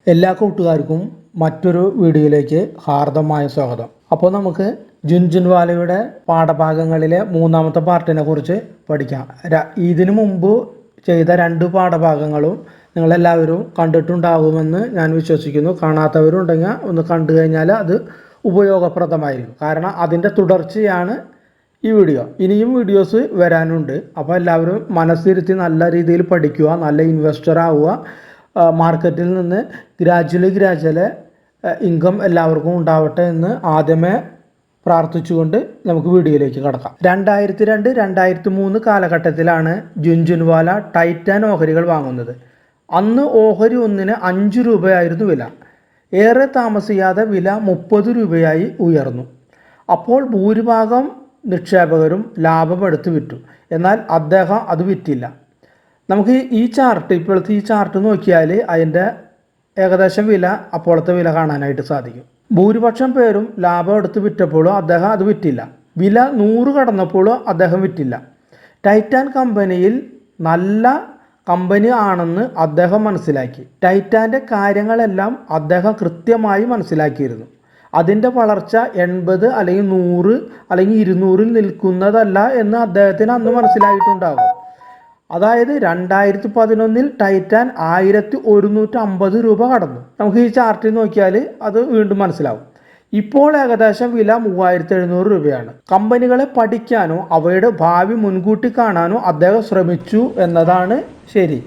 എല്ലാ കൂട്ടുകാർക്കും മറ്റൊരു വീഡിയോയിലേക്ക് ഹാർദമായ സ്വാഗതം. അപ്പോൾ നമുക്ക് ജുൻജുൻവാലയുടെ പാഠഭാഗങ്ങളിലെ മൂന്നാമത്തെ പാർട്ടിനെ കുറിച്ച് പഠിക്കാം. ഇതിനു മുമ്പ് ചെയ്ത 2 പാഠഭാഗങ്ങളും നിങ്ങളെല്ലാവരും കണ്ടിട്ടുണ്ടാകുമെന്ന് ഞാൻ വിശ്വസിക്കുന്നു. കാണാത്തവരുണ്ടെങ്കിൽ ഒന്ന് കണ്ടു കഴിഞ്ഞാൽ അത് ഉപയോഗപ്രദമായിരിക്കും. കാരണം അതിൻ്റെ തുടർച്ചയാണ് ഈ വീഡിയോ. ഇനിയും വീഡിയോസ് വരാനുണ്ട്. അപ്പോൾ എല്ലാവരും മനസ്സിരുത്തി നല്ല രീതിയിൽ പഠിക്കുക, നല്ല ഇൻവെസ്റ്റർ ആവുക. മാർക്കറ്റിൽ നിന്ന് ഗ്രാജുവലി ഇൻകം എല്ലാവർക്കും ഉണ്ടാവട്ടെ എന്ന് ആദ്യമേ പ്രാർത്ഥിച്ചുകൊണ്ട് നമുക്ക് വീഡിയോയിലേക്ക് കടക്കാം. 2002-2003 കാലഘട്ടത്തിലാണ് ജുൻജുൻവാല ടൈറ്റാൻ ഓഹരികൾ വാങ്ങുന്നത്. അന്ന് ഓഹരി ഒന്നിന് 5 രൂപയായിരുന്നു വില. ഏറെ താമസിയാതെ വില 30 രൂപയായി ഉയർന്നു. അപ്പോൾ ഭൂരിഭാഗം നിക്ഷേപകരും ലാഭമെടുത്ത് വിറ്റു. എന്നാൽ അദ്ദേഹം അത് വിറ്റില്ല. നമുക്ക് ഇപ്പോഴത്തെ ഈ ചാർട്ട് നോക്കിയാൽ അതിൻ്റെ ഏകദേശം വില, അപ്പോഴത്തെ വില കാണാനായിട്ട് സാധിക്കും. ഭൂരിപക്ഷം പേരും ലാഭം എടുത്ത് വിറ്റപ്പോഴും അദ്ദേഹം അത് വിറ്റില്ല. വില 100 കടന്നപ്പോഴും അദ്ദേഹം വിറ്റില്ല. ടൈറ്റാൻ കമ്പനിയിൽ നല്ല കമ്പനി ആണെന്ന് അദ്ദേഹം മനസ്സിലാക്കി. ടൈറ്റാൻ്റെ കാര്യങ്ങളെല്ലാം അദ്ദേഹം കൃത്യമായി മനസ്സിലാക്കിയിരുന്നു. അതിൻ്റെ വളർച്ച 80 അല്ലെങ്കിൽ 100 അല്ലെങ്കിൽ 200 നിൽക്കുന്നതല്ല എന്ന് അദ്ദേഹത്തിന് അന്ന് മനസ്സിലായിട്ടുണ്ടാകും. അതായത് 2011 ടൈറ്റാൻ 1150 രൂപ കടന്നു. നമുക്ക് ഈ ചാർട്ടിൽ നോക്കിയാൽ അത് വീണ്ടും മനസ്സിലാവും. ഇപ്പോൾ ഏകദേശം വില 3700 രൂപയാണ്. കമ്പനികളെ പഠിക്കാനോ അവയുടെ ഭാവി മുൻകൂട്ടി കാണാനോ അദ്ദേഹം ശ്രമിച്ചു എന്നതാണ് ശരി.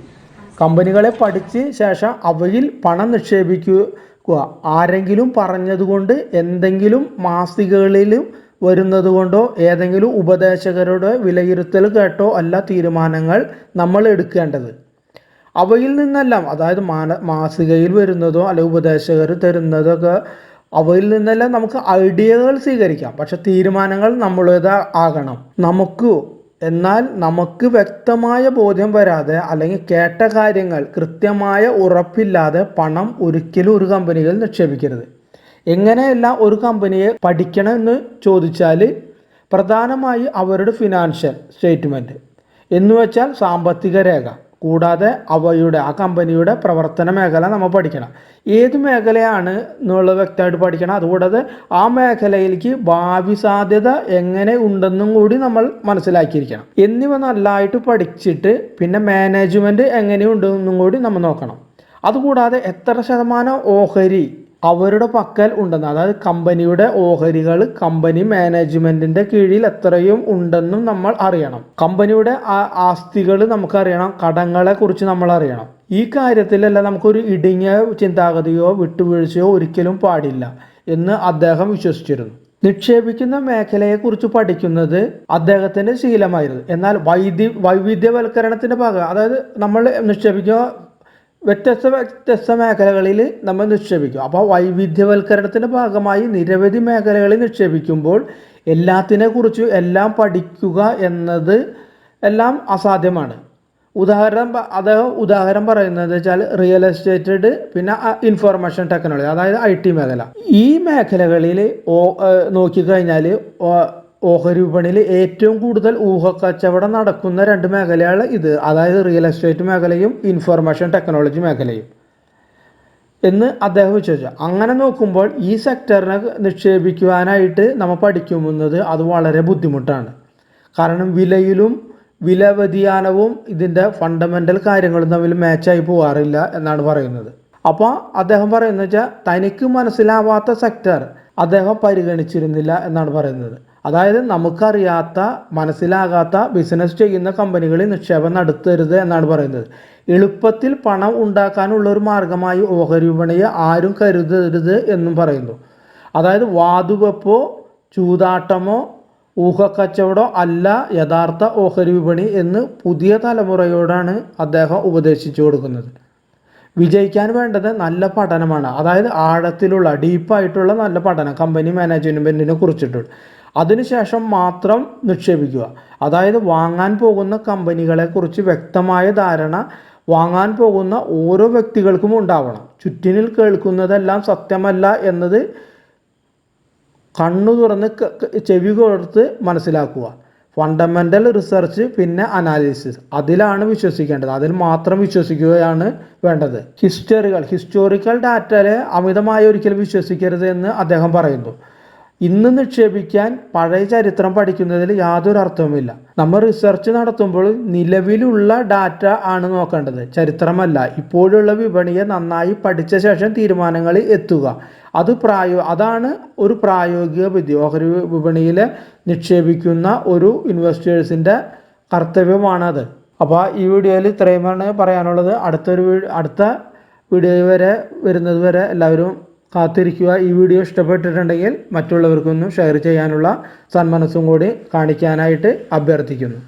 കമ്പനികളെ പഠിച്ച് ശേഷം അവയിൽ പണം നിക്ഷേപിക്കുക. ആരെങ്കിലും പറഞ്ഞതുകൊണ്ട്, എന്തെങ്കിലും മാസികകളിലും വരുന്നത് കൊണ്ടോ ഏതെങ്കിലും ഉപദേശകരുടെ വിലയിരുത്തൽ കേട്ടോ അല്ല തീരുമാനങ്ങൾ നമ്മൾ എടുക്കേണ്ടത്. അവയിൽ നിന്നെല്ലാം, അതായത് മാസികയിൽ വരുന്നതോ അല്ലെങ്കിൽ ഉപദേശകർ തരുന്നതൊക്കെ, അവയിൽ നിന്നെല്ലാം നമുക്ക് ഐഡിയകൾ സ്വീകരിക്കാം. പക്ഷെ തീരുമാനങ്ങൾ നമ്മളുടേത് ആകണം. എന്നാൽ നമുക്ക് വ്യക്തമായ ബോധ്യം വരാതെ അല്ലെങ്കിൽ കേട്ട കാര്യങ്ങൾ കൃത്യമായ ഉറപ്പില്ലാതെ പണം ഒരിക്കലും ഒരു കമ്പനിയിൽ നിക്ഷേപിക്കരുത്. എങ്ങനെയല്ല ഒരു കമ്പനിയെ പഠിക്കണമെന്ന് ചോദിച്ചാൽ പ്രധാനമായി അവരുടെ ഫിനാൻഷ്യൽ സ്റ്റേറ്റ്മെൻറ്റ് എന്നുവെച്ചാൽ സാമ്പത്തിക രേഖ, കൂടാതെ ആ കമ്പനിയുടെ പ്രവർത്തന മേഖല നമ്മൾ പഠിക്കണം. ഏത് മേഖലയാണ് എന്നുള്ളത് വ്യക്തമായിട്ട് പഠിക്കണം. അതുകൂടാതെ ആ മേഖലയിലേക്ക് ഭാവി സാധ്യത എങ്ങനെ ഉണ്ടെന്നും കൂടി നമ്മൾ മനസ്സിലാക്കിയിരിക്കണം. എന്നിവ നല്ലതായിട്ട് പഠിച്ചിട്ട് പിന്നെ മാനേജ്മെൻറ്റ് എങ്ങനെയുണ്ടെന്നും കൂടി നമ്മൾ നോക്കണം. അതുകൂടാതെ എത്ര ശതമാനം ഓഹരി അവരുടെ പക്കൽ ഉണ്ടെന്ന്, അതായത് കമ്പനിയുടെ ഓഹരികൾ കമ്പനി മാനേജ്മെൻറ്റിൻ്റെ കീഴിൽ എത്രയും ഉണ്ടെന്നും നമ്മൾ അറിയണം. കമ്പനിയുടെ ആസ്തികൾ നമുക്കറിയണം. കടങ്ങളെ കുറിച്ച് നമ്മൾ അറിയണം. ഈ കാര്യത്തിലെല്ലാം നമുക്കൊരു ഇടുങ്ങിയ ചിന്താഗതിയോ വിട്ടുവീഴ്ചയോ ഒരിക്കലും പാടില്ല എന്ന് അദ്ദേഹം വിശ്വസിച്ചിരുന്നു. നിക്ഷേപിക്കുന്ന മേഖലയെക്കുറിച്ച് പഠിക്കുന്നത് അദ്ദേഹത്തിൻ്റെ ശീലമായിരുന്നു. എന്നാൽ വൈവിധ്യവൽക്കരണത്തിൻ്റെ ഭാഗം, അതായത് നമ്മൾ നിക്ഷേപിക്കുക വ്യത്യസ്ത മേഖലകളിൽ നമ്മൾ നിക്ഷേപിക്കും. അപ്പോൾ വൈവിധ്യവൽക്കരണത്തിൻ്റെ ഭാഗമായി നിരവധി മേഖലകളിൽ നിക്ഷേപിക്കുമ്പോൾ എല്ലാത്തിനെക്കുറിച്ചും എല്ലാം പഠിക്കുക എന്നത് എല്ലാം അസാധ്യമാണ്. ഉദാഹരണം പറയുന്നത് വെച്ചാൽ റിയൽ എസ്റ്റേറ്റ്, പിന്നെ ഇൻഫർമേഷൻ ടെക്നോളജി, അതായത് IT മേഖല. ഈ മേഖലകളിൽ നോക്കിക്കഴിഞ്ഞാൽ ഓഹരി വിപണിയിൽ ഏറ്റവും കൂടുതൽ ഊഹക്കച്ചവടം നടക്കുന്ന 2 മേഖലയാണ് ഇത്, അതായത് റിയൽ എസ്റ്റേറ്റ് മേഖലയും ഇൻഫർമേഷൻ ടെക്നോളജി മേഖലയും എന്ന് അദ്ദേഹം വിശ്വസിച്ചു. അങ്ങനെ നോക്കുമ്പോൾ ഈ സെക്ടറിനെ നിക്ഷേപിക്കുവാനായിട്ട് നമ്മൾ പഠിക്കുന്നത് അത് വളരെ ബുദ്ധിമുട്ടാണ്. കാരണം വില വ്യതിയാനവും ഇതിൻ്റെ ഫണ്ടമെൻ്റൽ കാര്യങ്ങളും തമ്മിൽ മാച്ചായി പോകാറില്ല എന്നാണ് പറയുന്നത്. അപ്പോൾ അദ്ദേഹം പറയുന്നത് വെച്ചാൽ തനിക്ക് മനസ്സിലാവാത്ത സെക്ടർ അദ്ദേഹം പരിഗണിച്ചിരുന്നില്ല എന്നാണ് പറയുന്നത്. അതായത് നമുക്കറിയാത്ത, മനസ്സിലാകാത്ത ബിസിനസ് ചെയ്യുന്ന കമ്പനികളിൽ നിക്ഷേപം നടത്തരുത് എന്നാണ് പറയുന്നത്. എളുപ്പത്തിൽ പണം ഉണ്ടാക്കാനുള്ള ഒരു മാർഗമായി ഓഹരി വിപണിയെ ആരും കരുതരുത് എന്നും പറയുന്നു. അതായത് വാതുവെപ്പോ ചൂതാട്ടമോ ഊഹക്കച്ചവടമോ അല്ല യഥാർത്ഥ ഓഹരി വിപണി എന്ന് പുതിയ തലമുറയോടാണ് അദ്ദേഹം ഉപദേശിച്ചു കൊടുക്കുന്നത്. വിജയിക്കാൻ വേണ്ടത് നല്ല പഠനമാണ്. അതായത് ആഴത്തിലുള്ള ഡീപ്പായിട്ടുള്ള നല്ല പഠനം കമ്പനി മാനേജ്മെൻറ്റിനെ കുറിച്ചിട്ടുണ്ട്. അതിനുശേഷം മാത്രം നിക്ഷേപിക്കുക. അതായത് വാങ്ങാൻ പോകുന്ന കമ്പനികളെക്കുറിച്ച് വ്യക്തമായ ധാരണ വാങ്ങാൻ പോകുന്ന ഓരോ വ്യക്തികൾക്കും ഉണ്ടാവണം. ചുറ്റിനിൽ കേൾക്കുന്നതെല്ലാം സത്യമല്ല എന്നത് കണ്ണു തുറന്ന് ചെവി കൊടുത്ത് മനസ്സിലാക്കുക. ഫണ്ടമെൻ്റൽ റിസർച്ച്, പിന്നെ അനാലിസിസ്, അതിലാണ് വിശ്വസിക്കേണ്ടത്. അതിൽ മാത്രം വിശ്വസിക്കുകയാണ് വേണ്ടത്. ഹിസ്റ്റോറിക്കൽ ഡാറ്റയിൽ അമിതമായി ഒരിക്കലും വിശ്വസിക്കരുത് എന്ന് അദ്ദേഹം പറയുന്നു. ഇന്ന് നിക്ഷേപിക്കാൻ പഴയ ചരിത്രം പഠിക്കുന്നതിൽ യാതൊരു അർത്ഥവുമില്ല. നമ്മൾ റിസർച്ച് നടത്തുമ്പോൾ നിലവിലുള്ള ഡാറ്റ ആണ് നോക്കേണ്ടത്, ചരിത്രമല്ല. ഇപ്പോഴുള്ള വിപണിയെ നന്നായി പഠിച്ച ശേഷം തീരുമാനങ്ങളിൽ എത്തുക. അതാണ് ഒരു പ്രായോഗിക വിദ്യ. ഓഹരി വിപണിയിൽ നിക്ഷേപിക്കുന്ന ഒരു ഇൻവെസ്റ്റേഴ്സിൻ്റെ കർത്തവ്യമാണത്. അപ്പോൾ ഈ വീഡിയോയിൽ ഇത്രയുമാണ് പറയാനുള്ളത്. അടുത്ത വീഡിയോ വരെ വരുന്നത് വരെ എല്ലാവരും കാത്തിരിക്കുക. ഈ വീഡിയോ ഇഷ്ടപ്പെട്ടിട്ടുണ്ടെങ്കിൽ മറ്റുള്ളവർക്കൊന്നും ഷെയർ ചെയ്യാനുള്ള സന്മനസ്സും കൂടി കാണിക്കാനായിട്ട് അഭ്യർത്ഥിക്കുന്നു.